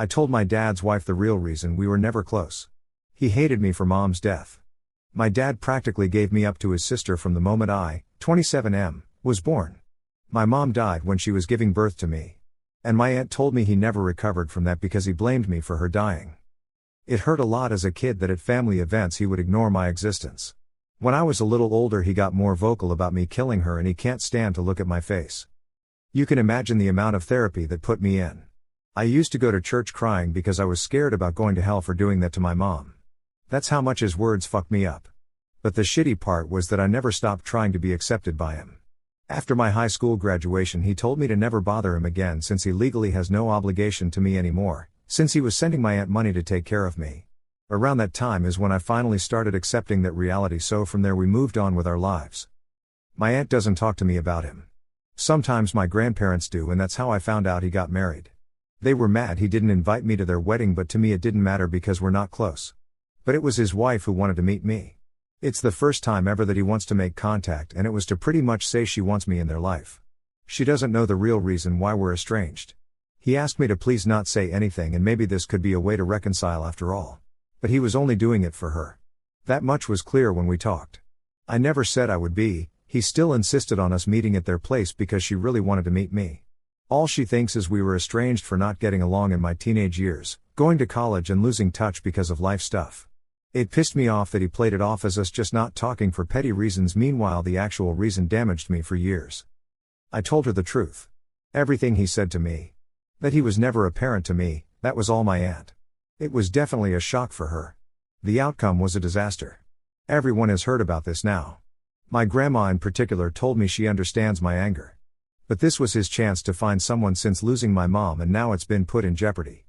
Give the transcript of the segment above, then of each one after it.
I told my dad's wife the real reason we were never close. He hated me for mom's death. My dad practically gave me up to his sister from the moment I, 27M, was born. My mom died when she was giving birth to me. And my aunt told me he never recovered from that because he blamed me for her dying. It hurt a lot as a kid that at family events he would ignore my existence. When I was a little older he got more vocal about me killing her and he can't stand to look at my face. You can imagine the amount of therapy that put me in. I used to go to church crying because I was scared about going to hell for doing that to my mom. That's how much his words fucked me up. But the shitty part was that I never stopped trying to be accepted by him. After my high school graduation he told me to never bother him again since he legally has no obligation to me anymore, since he was sending my aunt money to take care of me. Around that time is when I finally started accepting that reality, so from there we moved on with our lives. My aunt doesn't talk to me about him. Sometimes my grandparents do, and that's how I found out he got married. They were mad he didn't invite me to their wedding, but to me it didn't matter because we're not close. But it was his wife who wanted to meet me. It's the first time ever that he wants to make contact, and it was to pretty much say she wants me in their life. She doesn't know the real reason why we're estranged. He asked me to please not say anything, and maybe this could be a way to reconcile after all. But he was only doing it for her. That much was clear when we talked. I never said I would be. He still insisted on us meeting at their place because she really wanted to meet me. All she thinks is we were estranged for not getting along in my teenage years, going to college and losing touch because of life stuff. It pissed me off that he played it off as us just not talking for petty reasons, meanwhile the actual reason damaged me for years. I told her the truth. Everything he said to me. That he was never a parent to me, that was all my aunt. It was definitely a shock for her. The outcome was a disaster. Everyone has heard about this now. My grandma in particular told me she understands my anger. But this was his chance to find someone since losing my mom, and now it's been put in jeopardy.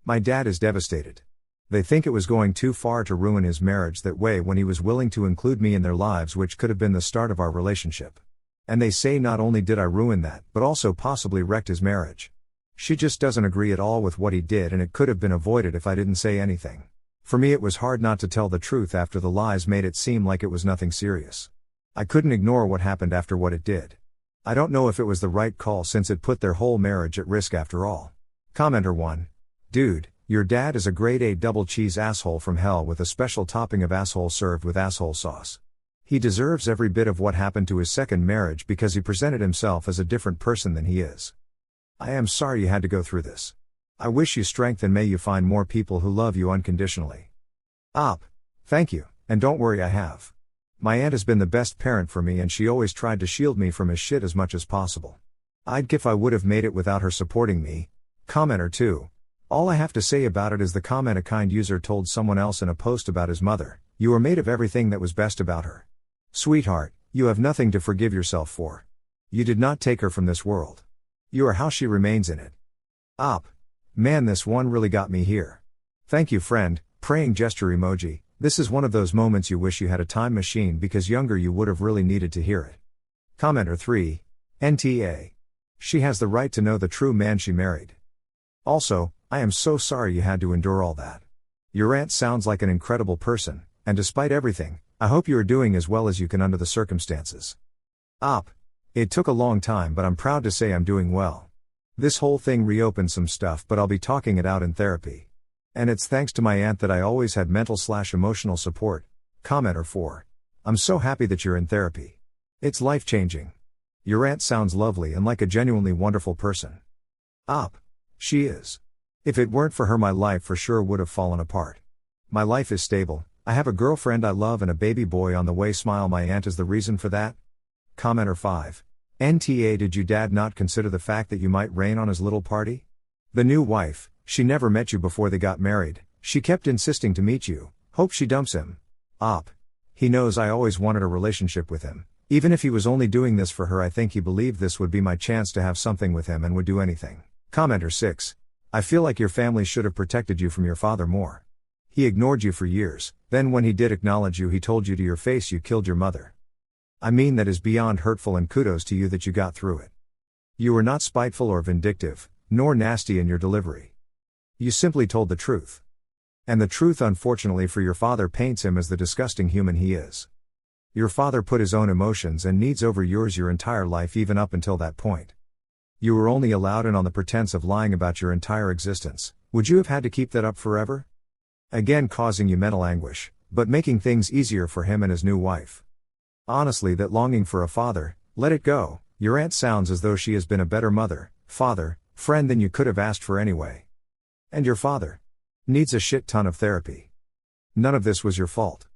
My dad is devastated. They think it was going too far to ruin his marriage that way when he was willing to include me in their lives, which could have been the start of our relationship. And they say not only did I ruin that, but also possibly wrecked his marriage. She just doesn't agree at all with what he did, and it could have been avoided if I didn't say anything. For me it was hard not to tell the truth after the lies made it seem like it was nothing serious. I couldn't ignore what happened after what it did. I don't know if it was the right call since it put their whole marriage at risk after all. Commenter 1. Dude, your dad is a grade A double cheese asshole from hell with a special topping of asshole served with asshole sauce. He deserves every bit of what happened to his second marriage because he presented himself as a different person than he is. I am sorry you had to go through this. I wish you strength and may you find more people who love you unconditionally. Op. Thank you, and don't worry, I have. My aunt has been the best parent for me and she always tried to shield me from his shit as much as possible. I'd give I would have made it without her supporting me. Commenter 2. All I have to say about it is the comment a kind user told someone else in a post about his mother: you are made of everything that was best about her. Sweetheart, you have nothing to forgive yourself for. You did not take her from this world. You are how she remains in it. Op. Man, this one really got me here. Thank you, friend. Praying gesture emoji. This is one of those moments you wish you had a time machine because younger you would have really needed to hear it. Commenter 3. NTA. She has the right to know the true man she married. Also, I am so sorry you had to endure all that. Your aunt sounds like an incredible person, and despite everything, I hope you are doing as well as you can under the circumstances. Op. It took a long time, but I'm proud to say I'm doing well. This whole thing reopened some stuff, but I'll be talking it out in therapy. And it's thanks to my aunt that I always had mental/emotional support. Commenter 4. I'm so happy that you're in therapy. It's life-changing. Your aunt sounds lovely and like a genuinely wonderful person. Op. She is. If it weren't for her, my life for sure would have fallen apart. My life is stable. I have a girlfriend I love and a baby boy on the way. Smile. My aunt is the reason for that. Commenter 5. NTA. Did you dad not consider the fact that you might rain on his little party? The new wife, she never met you before they got married, she kept insisting to meet you, hope she dumps him. Op. He knows I always wanted a relationship with him. Even if he was only doing this for her, I think he believed this would be my chance to have something with him and would do anything. Commenter 6. I feel like your family should have protected you from your father more. He ignored you for years, then when he did acknowledge you, he told you to your face you killed your mother. I mean, that is beyond hurtful, and kudos to you that you got through it. You were not spiteful or vindictive, nor nasty in your delivery. You simply told the truth. And the truth, unfortunately for your father, paints him as the disgusting human he is. Your father put his own emotions and needs over yours your entire life, even up until that point. You were only allowed in on the pretense of lying about your entire existence, Would you have had to keep that up forever? Again, causing you mental anguish, but making things easier for him and his new wife. Honestly, that longing for a father, let it go. Your aunt sounds as though she has been a better mother, father, friend than you could have asked for anyway. And your father needs a shit ton of therapy. None of this was your fault.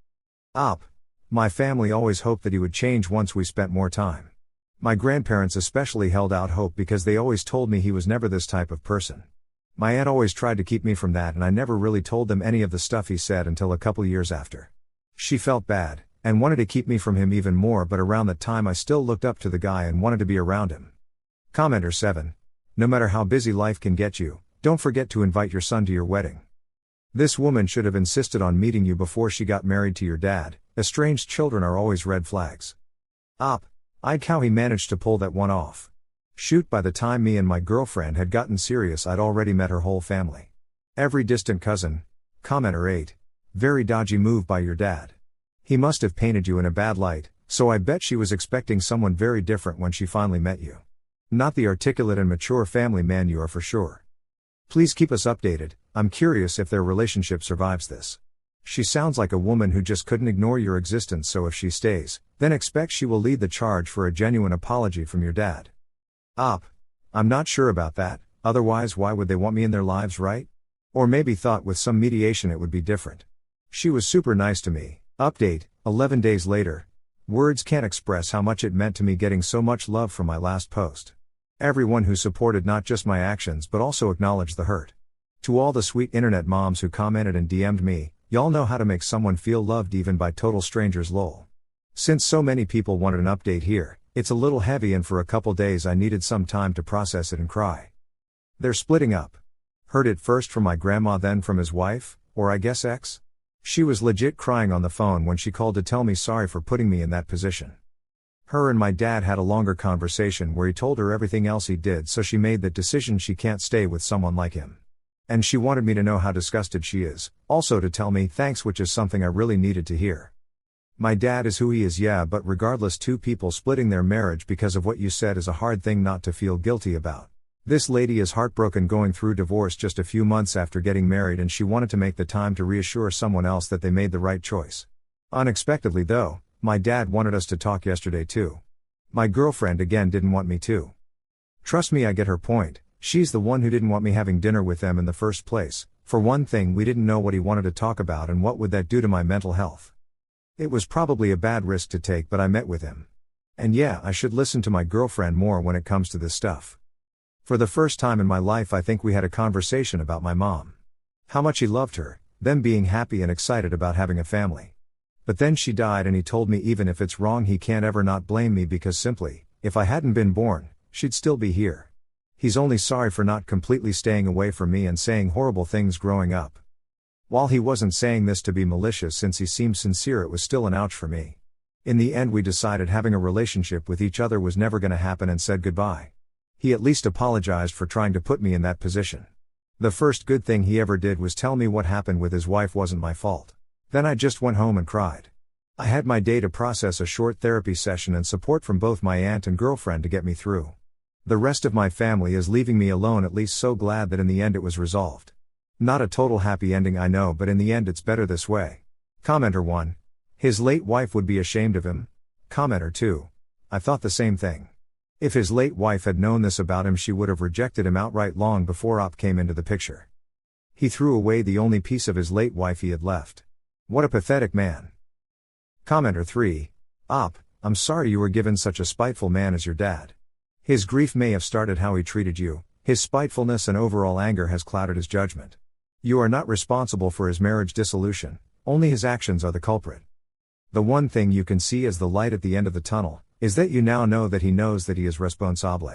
My family always hoped that he would change once we spent more time. My grandparents especially held out hope because they always told me he was never this type of person. My aunt always tried to keep me from that, and I never really told them any of the stuff he said until a couple years after. She felt bad, and wanted to keep me from him even more, but around that time I still looked up to the guy and wanted to be around him. Commenter 7. No matter how busy life can get you, don't forget to invite your son to your wedding. This woman should have insisted on meeting you before she got married to your dad. Estranged children are always red flags. I'd how he managed to pull that one off. Shoot, by the time me and my girlfriend had gotten serious, I'd already met her whole family. Every distant cousin. Commenter 8. Very dodgy move by your dad. He must have painted you in a bad light, so I bet she was expecting someone very different when she finally met you. Not the articulate and mature family man you are for sure. Please keep us updated. I'm curious if their relationship survives this. She sounds like a woman who just couldn't ignore your existence, so if she stays, then expect she will lead the charge for a genuine apology from your dad. I'm not sure about that, otherwise why would they want me in their lives, right? Or maybe thought with some mediation it would be different. She was super nice to me. Update, 11 days later. Words can't express how much it meant to me getting so much love from my last post. Everyone who supported not just my actions but also acknowledged the hurt. To all the sweet internet moms who commented and DM'd me, y'all know how to make someone feel loved even by total strangers, lol. Since so many people wanted an update here, it's a little heavy, and for a couple days I needed some time to process it and cry. They're splitting up. Heard it first from my grandma, then from his wife, or I guess ex? She was legit crying on the phone when she called to tell me sorry for putting me in that position. Her and my dad had a longer conversation where he told her everything else he did, so she made that decision she can't stay with someone like him. And she wanted me to know how disgusted she is, also to tell me thanks, which is something I really needed to hear. My dad is who he is, yeah, but regardless, two people splitting their marriage because of what you said is a hard thing not to feel guilty about. This lady is heartbroken, going through divorce just a few months after getting married, and she wanted to make the time to reassure someone else that they made the right choice. Unexpectedly though, my dad wanted us to talk yesterday too. My girlfriend again didn't want me to. Trust me, I get her point. She's the one who didn't want me having dinner with them in the first place. For one thing, we didn't know what he wanted to talk about, and what would that do to my mental health. It was probably a bad risk to take, but I met with him. And yeah, I should listen to my girlfriend more when it comes to this stuff. For the first time in my life, I think we had a conversation about my mom. How much he loved her, them being happy and excited about having a family. But then she died, and he told me even if it's wrong, he can't ever not blame me, because simply, if I hadn't been born, she'd still be here. He's only sorry for not completely staying away from me and saying horrible things growing up. While he wasn't saying this to be malicious, since he seemed sincere, it was still an ouch for me. In the end, we decided having a relationship with each other was never going to happen and said goodbye. He at least apologized for trying to put me in that position. The first good thing he ever did was tell me what happened with his wife wasn't my fault. Then I just went home and cried. I had my day to process, a short therapy session, and support from both my aunt and girlfriend to get me through. The rest of my family is leaving me alone, at least so glad that in the end it was resolved. Not a total happy ending, I know, but in the end it's better this way. Commenter 1. His late wife would be ashamed of him. Commenter 2. I thought the same thing. If his late wife had known this about him, she would have rejected him outright long before Op came into the picture. He threw away the only piece of his late wife he had left. What a pathetic man. Commenter 3. Op, I'm sorry you were given such a spiteful man as your dad. His grief may have started how he treated you. His spitefulness and overall anger has clouded his judgment. You are not responsible for his marriage dissolution, only his actions are the culprit. The one thing you can see as the light at the end of the tunnel is that you now know that he knows that he is responsable.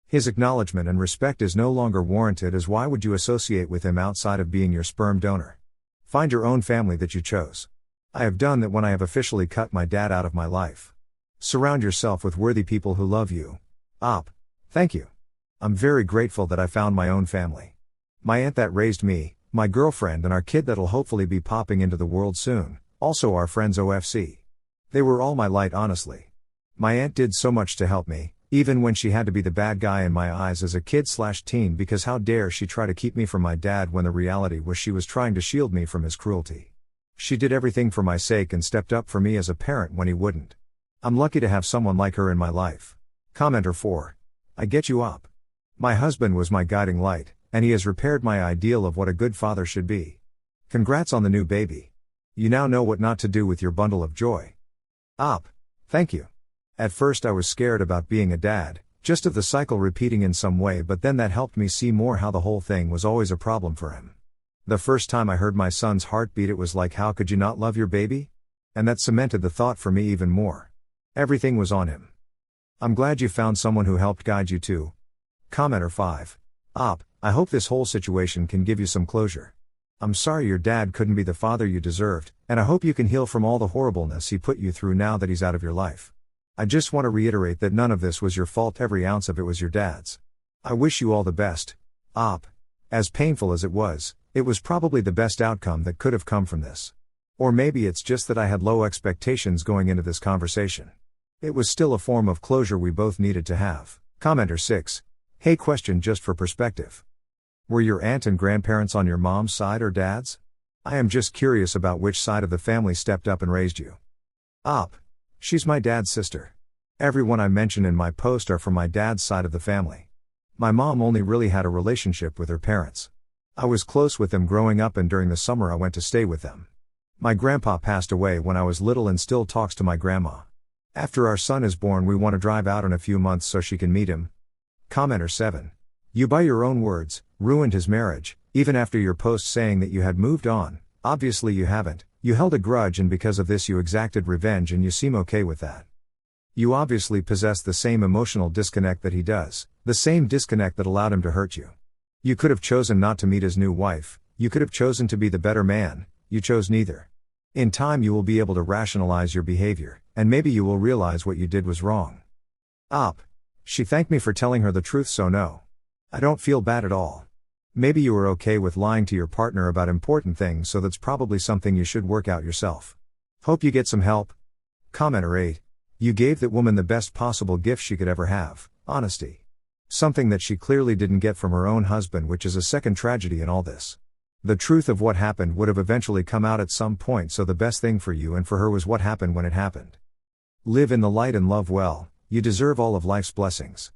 His acknowledgement and respect is no longer warranted, as why would you associate with him outside of being your sperm donor? Find your own family that you chose. I have done that when I have officially cut my dad out of my life. Surround yourself with worthy people who love you. Op, thank you. I'm very grateful that I found my own family. My aunt that raised me, my girlfriend, and our kid that'll hopefully be popping into the world soon, also our friends OFC. They were all my light, honestly. My aunt did so much to help me, Even when she had to be the bad guy in my eyes as a kid/teen, because how dare she try to keep me from my dad when the reality was she was trying to shield me from his cruelty. She did everything for my sake and stepped up for me as a parent when he wouldn't. I'm lucky to have someone like her in my life. Commenter 4. I get you up. My husband was my guiding light, and he has repaired my ideal of what a good father should be. Congrats on the new baby. You now know what not to do with your bundle of joy. Op. Thank you. At first I was scared about being a dad, just of the cycle repeating in some way, but then that helped me see more how the whole thing was always a problem for him. The first time I heard my son's heartbeat, it was like, how could you not love your baby? And that cemented the thought for me even more. Everything was on him. I'm glad you found someone who helped guide you too. Commenter 5. Op. I hope this whole situation can give you some closure. I'm sorry your dad couldn't be the father you deserved, and I hope you can heal from all the horribleness he put you through now that he's out of your life. I just want to reiterate that none of this was your fault, every ounce of it was your dad's. I wish you all the best. Op. As painful as it was probably the best outcome that could have come from this. Or maybe it's just that I had low expectations going into this conversation. It was still a form of closure we both needed to have. Commenter 6. Hey, question just for perspective. Were your aunt and grandparents on your mom's side or dad's? I am just curious about which side of the family stepped up and raised you. Op. She's my dad's sister. Everyone I mention in my post are from my dad's side of the family. My mom only really had a relationship with her parents. I was close with them growing up, and during the summer I went to stay with them. My grandpa passed away when I was little and still talks to my grandma. After our son is born, we want to drive out in a few months so she can meet him. Commenter 7. You, by your own words, ruined his marriage, even after your post saying that you had moved on. Obviously you haven't. You held a grudge, and because of this you exacted revenge, and you seem okay with that. You obviously possess the same emotional disconnect that he does, the same disconnect that allowed him to hurt you. You could have chosen not to meet his new wife, you could have chosen to be the better man, you chose neither. In time you will be able to rationalize your behavior, and maybe you will realize what you did was wrong. Op. She thanked me for telling her the truth, so no. I don't feel bad at all. Maybe you were okay with lying to your partner about important things, so that's probably something you should work out yourself. Hope you get some help. Commenter 8. You gave that woman the best possible gift she could ever have, honesty. Something that she clearly didn't get from her own husband, which is a second tragedy in all this. The truth of what happened would have eventually come out at some point, so the best thing for you and for her was what happened when it happened. Live in the light and love well, you deserve all of life's blessings.